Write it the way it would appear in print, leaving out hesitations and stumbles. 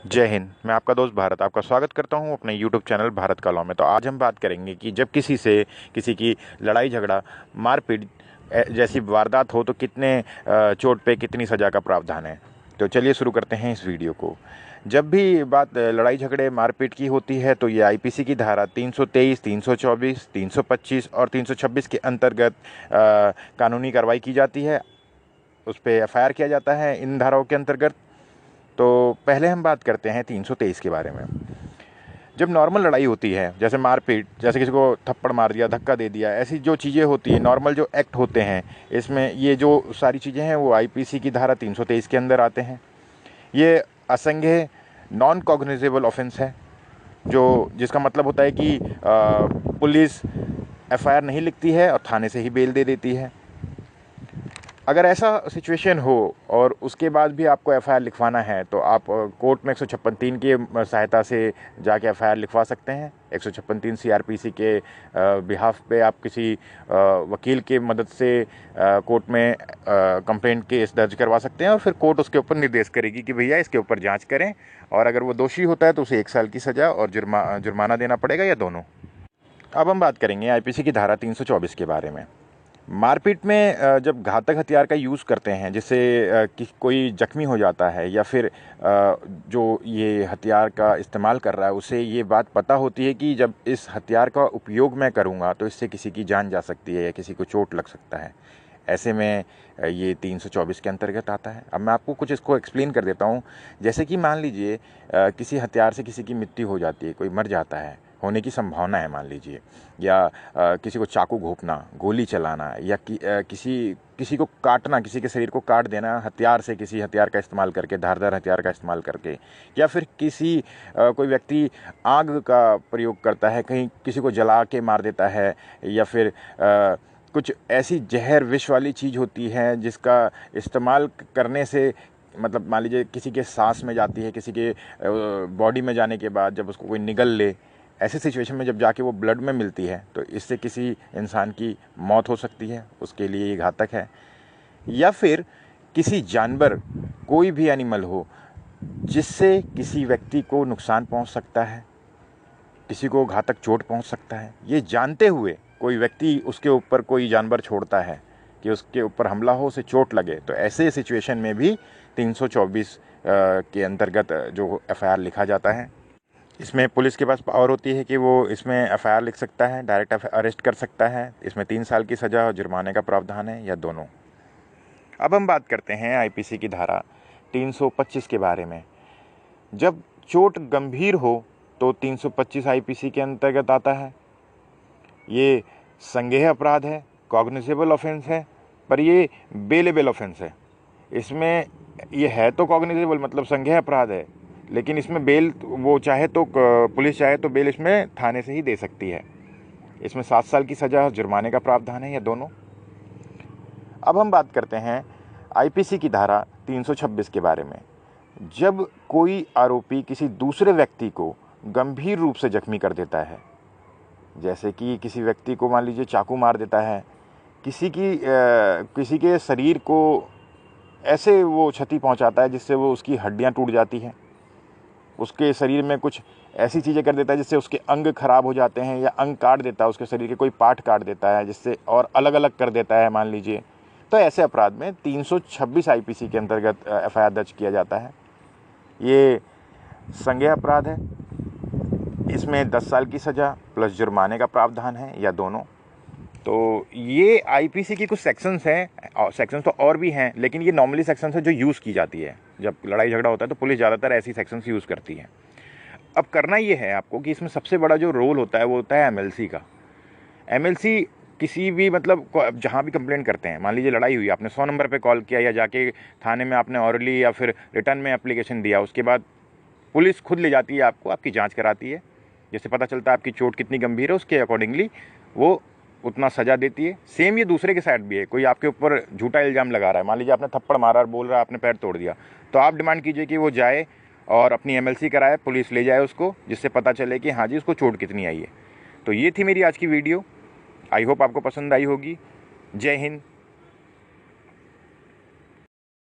जय हिंद। मैं आपका दोस्त भारत आपका स्वागत करता हूं अपने यूट्यूब चैनल भारत का लॉ में। तो आज हम बात करेंगे कि जब किसी की लड़ाई झगड़ा मारपीट जैसी वारदात हो तो कितने चोट पे कितनी सज़ा का प्रावधान है। तो चलिए शुरू करते हैं इस वीडियो को। जब भी बात लड़ाई झगड़े मारपीट की होती है तो ये आईपीसी की धारा 323, 324, 325 और 326 के अंतर्गत कानूनी कार्रवाई की जाती है। उस पर एफआईआर किया जाता है इन धाराओं के अंतर्गत। तो पहले हम बात करते हैं 323 के बारे में। जब नॉर्मल लड़ाई होती है, जैसे मारपीट, जैसे किसी को थप्पड़ मार दिया, धक्का दे दिया, ऐसी जो चीज़ें होती हैं, नॉर्मल जो एक्ट होते हैं, इसमें ये जो सारी चीज़ें हैं वो आईपीसी की धारा 323 के अंदर आते हैं। ये असंज्ञेय नॉन कॉग्निजेबल ऑफेंस है, जो जिसका मतलब होता है कि पुलिस एफआईआर नहीं लिखती है और थाने से ही बेल दे देती है। अगर ऐसा सिचुएशन हो और उसके बाद भी आपको एफआईआर लिखवाना है तो आप कोर्ट में 156(3) की सहायता से जाके एफआईआर लिखवा सकते हैं। 156(3) सीआरपीसी के बिहाफ पे आप किसी वकील की मदद से कोर्ट में कंप्लेंट केस दर्ज करवा सकते हैं और फिर कोर्ट उसके ऊपर निर्देश करेगी कि भैया इसके ऊपर जांच करें, और अगर वो दोषी होता है तो उसे 1 साल की सज़ा और जुर्माना देना पड़ेगा, या दोनों। अब हम बात करेंगे आईपीसी की धारा 324 के बारे में। मारपीट में जब घातक हथियार का यूज़ करते हैं, जिससे कि कोई जख्मी हो जाता है, या फिर जो ये हथियार का इस्तेमाल कर रहा है उसे ये बात पता होती है कि जब इस हथियार का उपयोग मैं करूँगा तो इससे किसी की जान जा सकती है या किसी को चोट लग सकता है, ऐसे में ये 324 के अंतर्गत आता है। अब मैं आपको कुछ इसको एक्सप्लेन कर देता हूँ। जैसे कि मान लीजिए किसी हथियार से किसी की मृत्यु हो जाती है, कोई मर जाता है, होने की संभावना है मान लीजिए, या किसी को चाकू घोंपना, गोली चलाना, या किसी को काटना, किसी के शरीर को काट देना हथियार से, किसी हथियार का इस्तेमाल करके, धारदार हथियार का इस्तेमाल करके, या फिर कोई व्यक्ति आग का प्रयोग करता है, कहीं किसी को जला के मार देता है, या फिर कुछ ऐसी जहर विष वाली चीज़ होती है जिसका इस्तेमाल करने से, मतलब मान लीजिए किसी के सांस में जाती है, किसी के बॉडी में जाने के बाद जब उसको कोई निगल ले, ऐसे सिचुएशन में जब जाके वो ब्लड में मिलती है तो इससे किसी इंसान की मौत हो सकती है, उसके लिए ये घातक है। या फिर किसी जानवर, कोई भी एनिमल हो जिससे किसी व्यक्ति को नुकसान पहुंच सकता है, किसी को घातक चोट पहुंच सकता है, ये जानते हुए कोई व्यक्ति उसके ऊपर कोई जानवर छोड़ता है कि उसके ऊपर हमला हो, उसे चोट लगे, तो ऐसे सिचुएशन में भी 324 के अंतर्गत जो एफआईआर लिखा जाता है। इसमें पुलिस के पास पावर होती है कि वो इसमें एफआईआर लिख सकता है, डायरेक्ट अरेस्ट कर सकता है। इसमें 3 साल की सज़ा और जुर्माने का प्रावधान है, या दोनों। अब हम बात करते हैं आईपीसी की धारा 325 के बारे में। जब चोट गंभीर हो तो 325 आईपीसी के अंतर्गत आता है। ये संज्ञेय अपराध है, कॉग्निजेबल ऑफेंस है, पर ये बेलेबल ऑफेंस है। इसमें ये है तो कॉग्निजेबल, मतलब संज्ञेय अपराध है, लेकिन इसमें बेल वो चाहे तो पुलिस चाहे तो बेल इसमें थाने से ही दे सकती है। इसमें 7 साल की सज़ा और जुर्माने का प्रावधान है, या दोनों। अब हम बात करते हैं आईपीसी की धारा 326 के बारे में। जब कोई आरोपी किसी दूसरे व्यक्ति को गंभीर रूप से जख्मी कर देता है, जैसे कि किसी व्यक्ति को मान लीजिए चाकू मार देता है, किसी के शरीर को ऐसे वो क्षति पहुंचाता है जिससे वो उसकी हड्डियां टूट जाती हैं, उसके शरीर में कुछ ऐसी चीज़ें कर देता है जिससे उसके अंग खराब हो जाते हैं, या अंग काट देता है, उसके शरीर के कोई पार्ट काट देता है जिससे, और अलग अलग कर देता है मान लीजिए, तो ऐसे अपराध में 326 आईपीसी के अंतर्गत एफआईआर दर्ज किया जाता है। ये संज्ञेय अपराध है। इसमें 10 साल की सज़ा प्लस जुर्माने का प्रावधान है, या दोनों। तो ये आईपीसी की कुछ सेक्शंस हैं, सेक्शंस तो और भी हैं, लेकिन ये नॉर्मली सेक्शंस है जो यूज़ की जाती है। जब लड़ाई झगड़ा होता है तो पुलिस ज़्यादातर ऐसी सेक्शंस यूज़ करती है। अब करना ये है आपको कि इसमें सबसे बड़ा जो रोल होता है वो होता है एमएलसी का। एमएलसी किसी भी, मतलब जहाँ भी कंप्लेंट करते हैं, मान लीजिए लड़ाई हुई, आपने 100 नंबर पे कॉल किया, या जाके थाने में आपने ऑरली या फिर रिटर्न में एप्लीकेशन दिया, उसके बाद पुलिस खुद ले जाती है आपको, आपकी जांच कराती है, जिससे पता चलता है आपकी चोट कितनी गंभीर है, उसके अकॉर्डिंगली वो उतना सज़ा देती है। सेम ये दूसरे के साइड भी है। कोई आपके ऊपर झूठा इल्ज़ाम लगा रहा है, मान लीजिए आपने थप्पड़ मारा और बोल रहा है आपने पैर तोड़ दिया, तो आप डिमांड कीजिए कि वो जाए और अपनी एमएलसी कराए, पुलिस ले जाए उसको, जिससे पता चले कि हाँ जी उसको चोट कितनी आई है। तो ये थी मेरी आज की वीडियो। आई होप आपको पसंद आई होगी। जय हिंद,